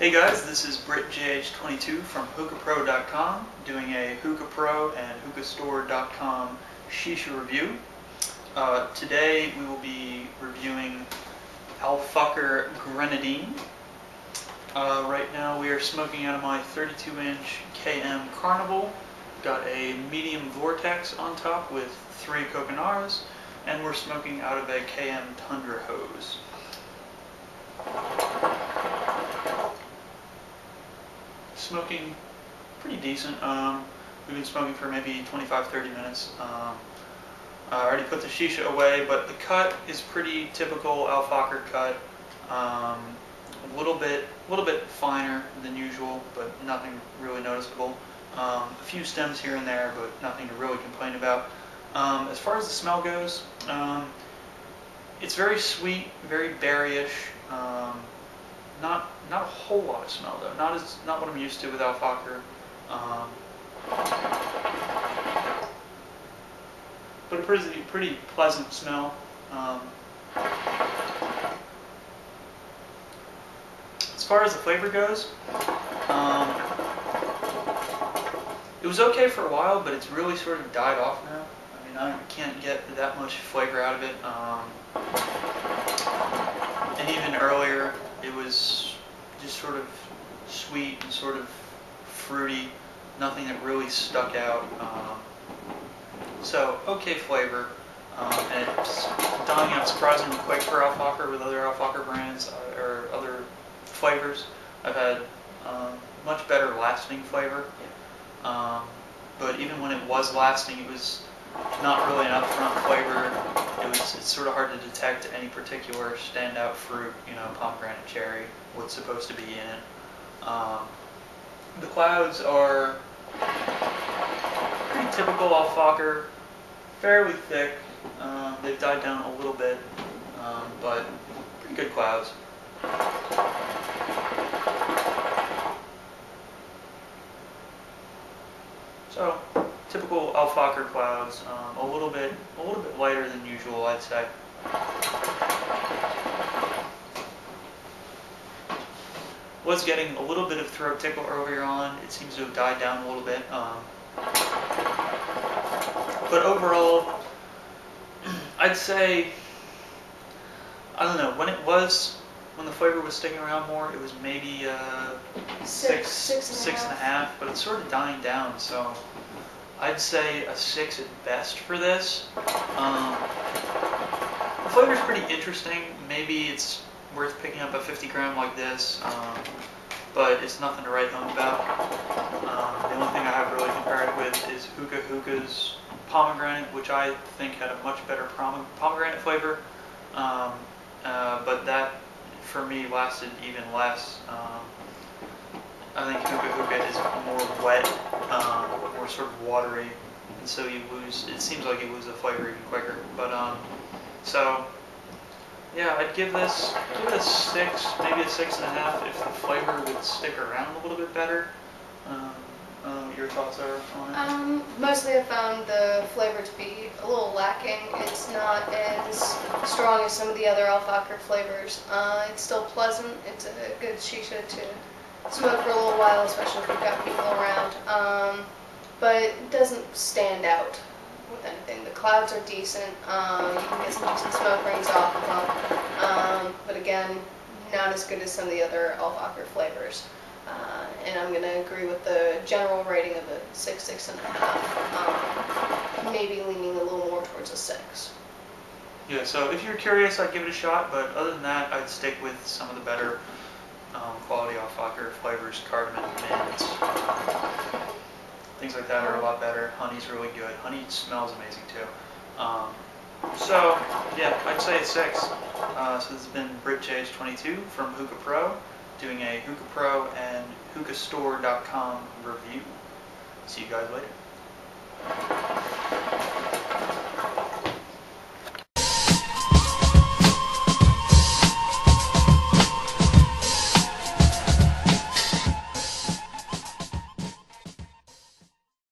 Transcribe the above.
Hey guys, this is BritJH22 from HookahPro.com doing a Hookah Pro and HookahStore.com Shisha review. Today we will be reviewing Fakher Grenadine. Right now we are smoking out of my 32-inch KM Carnival. Got a medium vortex on top with 3 coconars, and we're smoking out of a KM Tundra hose. Smoking pretty decent. We've been smoking for maybe 25-30 minutes. I already put the shisha away, but the cut is pretty typical Fakher cut. A little bit finer than usual, but nothing really noticeable. A few stems here and there, but nothing to really complain about. As far as the smell goes, it's very sweet, very berryish. Not a whole lot of smell though. Not what I'm used to with Fakher. But a pretty pleasant smell. As far as the flavor goes, it was okay for a while, but it's really sort of died off now. I mean, I can't get that much flavor out of it. And even earlier, it was just sort of sweet and sort of fruity. Nothing that really stuck out. So, okay flavor. And it's dying out surprisingly quick for Fakher with other Fakher brands or other flavors. I've had much better lasting flavor. But even when it was lasting, it was not really an upfront flavor. It's sort of hard to detect any particular standout fruit, pomegranate, cherry, what's supposed to be in it. The clouds are pretty typical Fakher, fairly thick. They've died down a little bit, but pretty good clouds. So, typical Fakher clouds, a little bit lighter than usual, I'd say. Was getting a little bit of throat tickle earlier on. It seems to have died down a little bit. But overall, I'd say, I don't know, when the flavor was sticking around more, it was maybe six and a half, but it's sort of dying down, so I'd say a 6 at best for this. The flavor's pretty interesting. Maybe it's worth picking up a 50 gram like this, but it's nothing to write home about. The only thing I have really compared it with is Hookah's pomegranate, which I think had a much better pomegranate flavor, but that for me lasted even less. I think Hookah is more wet, more sort of watery, and so it seems like you lose the flavor even quicker. But so yeah, I'd give it a 6, maybe a 6.5 if the flavor would stick around a little bit better. I don't know what your thoughts are on it. Mostly I found the flavor to be a little lacking. It's not as strong as some of the other Fakher flavors. It's still pleasant. It's a good shisha to smoke for a little while, especially if you've got people around. But it doesn't stand out with anything. The clouds are decent. You can get some decent smoke rings off of them. But again, not as good as some of the other Fakher flavors. And I'm going to agree with the general rating of a 6, 6.5. Maybe leaning a little more towards a 6. Yeah, so if you're curious, I'd give it a shot, but other than that, I'd stick with some of the better quality Fakher flavors. Cardamom, mint, things like that are a lot better. Honey's really good. Honey smells amazing too. So yeah, I'd say a 6. So this has been BritJH22 from Hookah Pro, doing a Hookah Pro and HookahStore.com review. See you guys later.